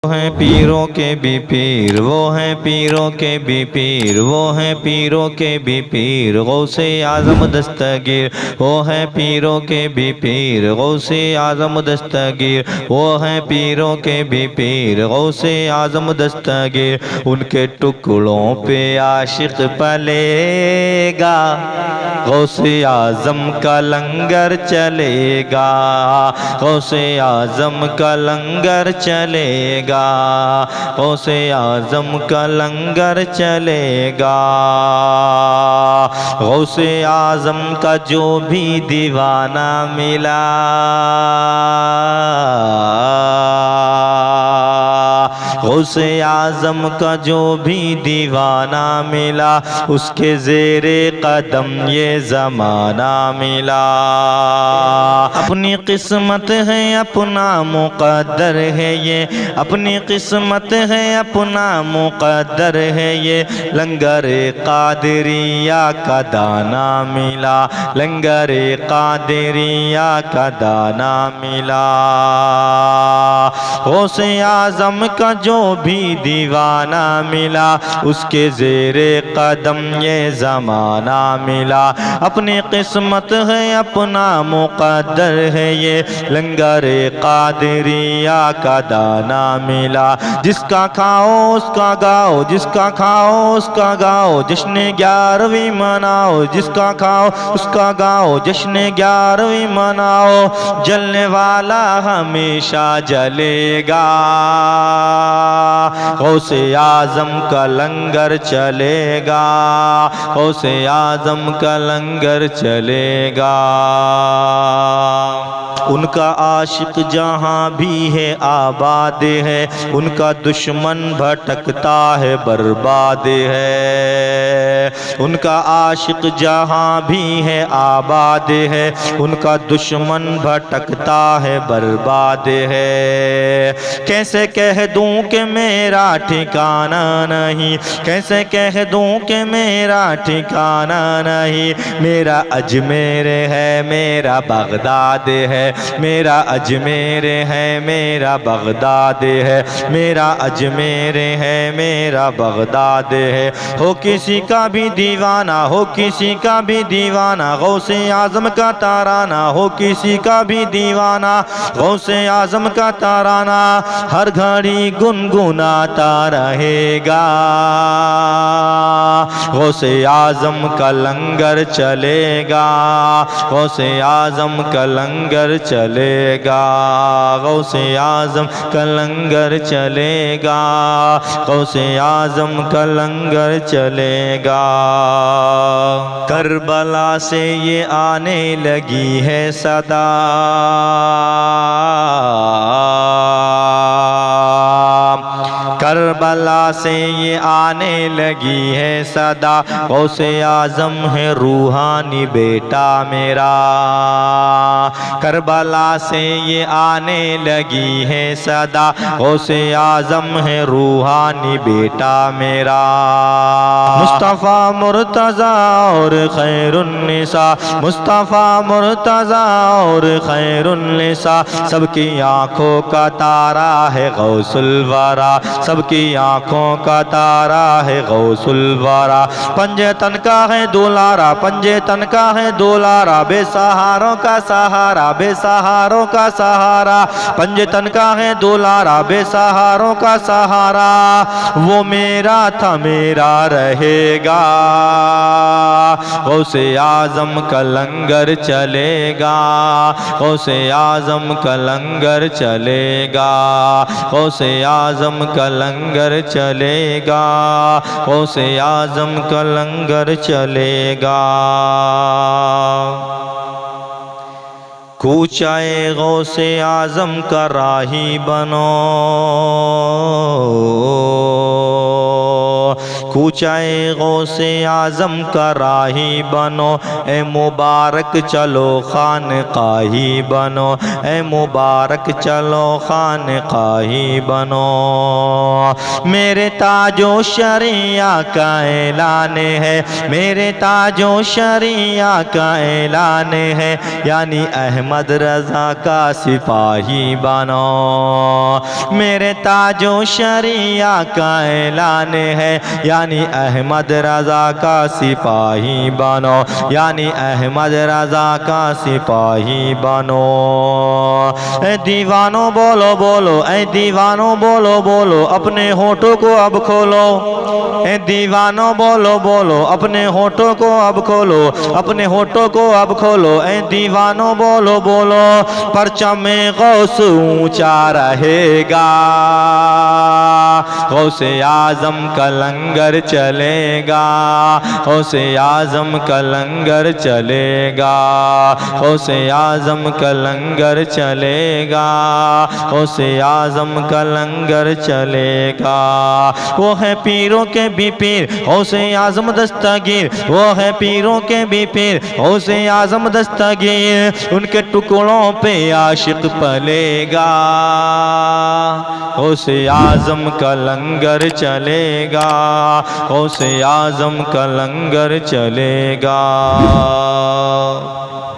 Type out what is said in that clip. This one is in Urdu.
وہ ہیں پیروں کے بھی پیر، وہ ہیں پیروں کے بھی پیر، وہ ہیں پیروں کے بھی پیر، غوث اعظم دستگیر، وہ ہیں پیروں کے بھی پیر، غوث اعظم دستگیر، وہ ہیں پیروں کے بھی پیر، غوث اعظم دستگیر، ان کے ٹکڑوں پہ عاشق پلے گا، غوث اعظم کا لنگر چلے گا، غوث اعظم کا لنگر چلے گا، غوث اعظم کا لنگر چلے گا، غوث اعظم کا جو بھی دیوانہ ملا، غوث اعظم کا جو بھی دیوانہ ملا، اس کے زیر قدم یہ زمانہ ملا، اپنی قسمت ہے اپنا مقدر ہے یہ، اپنی قسمت ہے اپنا مقدر ہے یہ، لنگر قادریہ کا دانا ملا، لنگر قادریہ کا دانا ملا، غوث اعظم کا جو بھی دیوانہ ملا، اس کے زیر قدم یہ زمانہ ملا، اپنی قسمت ہے اپنا مقدر ہے یہ، لنگر قادریہ کا دانا ملا، جس کا کھاؤ اس کا گاؤ، جس کا کھاؤ اس کا گاؤ، جشن 11ویں مناؤ، جس کا کھاؤ اس کا گاؤ، جشن 11ویں مناؤ، جلنے والا ہمیشہ جلے گا، غوث اعظم کا لنگر چلے گا، غوث اعظم کا لنگر چلے گا، ان کا عاشق جہاں بھی ہے آباد ہے، ان کا دشمن بھٹکتا ہے برباد ہے، ان کا عاشق جہاں بھی ہے آباد ہے، ان کا دشمن بھٹکتا ہے برباد ہے، کیسے کہہ دوں کہ میرا ٹھکانہ نہیں، کیسے کہہ دوں کہ میرا ٹھکانہ نہیں، میرا اجمیر ہے میرا بغداد ہے، میرا اجمیر ہے میرا بغداد ہے، میرا اجمیر ہے میرا بغداد ہے، ہو کسی کا بھی دیوانہ، ہو کسی کا بھی دیوانہ، غوث اعظم کا ترانہ، ہو کسی کا بھی دیوانہ، غوث اعظم کا ترانہ، ہر گھڑی گنگناتا رہے گا، غوث اعظم کا لنگر چلے گا، غوث اعظم کا لنگر چلے گا، غوث اعظم کا لنگر چلے گا، غوث اعظم کا لنگر چلے گا، کربلا سے یہ آنے لگی ہے صدا، کربلا سے یہ آنے لگی ہے صدا، غوث اعظم ہے روحانی بیٹا میرا، کربلا سے یہ آنے لگی ہے صدا، غوث اعظم ہے روحانی بیٹا میرا، مصطفیٰ مرتضیٰ اور خیر النساء، مصطفیٰ مرتضیٰ اور خیر النساء، سب کی آنکھوں کا تارا ہے غوث الورا، سب کی آنکھوں کا تارا ہے غوث الورا، پنجے تن کا ہے دولارا، پنجے تن کا ہے دولارا، بے سہاروں کا سہارا، بے سہاروں کا سہارا، پنجے تن کا ہے دولارا، بے سہاروں کا سہارا، وہ میرا تھا میرا رہے گا، غوث اعظم کا لنگر چلے گا، غوث اعظم کا لنگر چلے گا، غوث اعظم کا لنگر چلے گا، غوث اعظم کا لنگر چلے گا، کوچائے غوث اعظم کا راہی بنو، پوچھا اے غوث اعظم کا راہی بنو، اے مبارک چلو خانقاہی بنو، اے مبارک چلو خانقاہی بنو۔ میرے تاج و شریعہ کا اعلان ہے، میرے تاج و شریعہ کا اعلان ہے، یعنی احمد رضا کا سپاہی بنو۔ میرے تاج و شریعہ کا اعلان ہے، یعنی احمد رضا کا سپاہی بنو، یعنی احمد رضا کا سپاہی بنو۔ اے دیوانوں بولو بولو، اے دیوانوں بولو بولو، اپنے ہونٹوں کو اب کھولو۔ اے دیوانوں بولو بولو، اپنے ہونٹوں کو اب کھولو، اپنے ہونٹوں کو اب کھولو۔ اے دیوانوں بولو بولو، پرچم غوث اونچا رہے گا، غوث اعظم کا لنگر چلے گا، غوث اعظم کا لنگر چلے گا، غوث اعظم کا لنگر چلے گا، غوث اعظم کا لنگر چلے گا۔ وہ ہے پیروں کے بھی پیر غوث اعظم دستگیر، وہ ہے پیروں کے بھی پیر غوث اعظم دستگیر، ان کے ٹکڑوں پہ عاشق پلے گا، غوث اعظم کا لنگر چلے گا، غوث اعظم کا لنگر چلے گا۔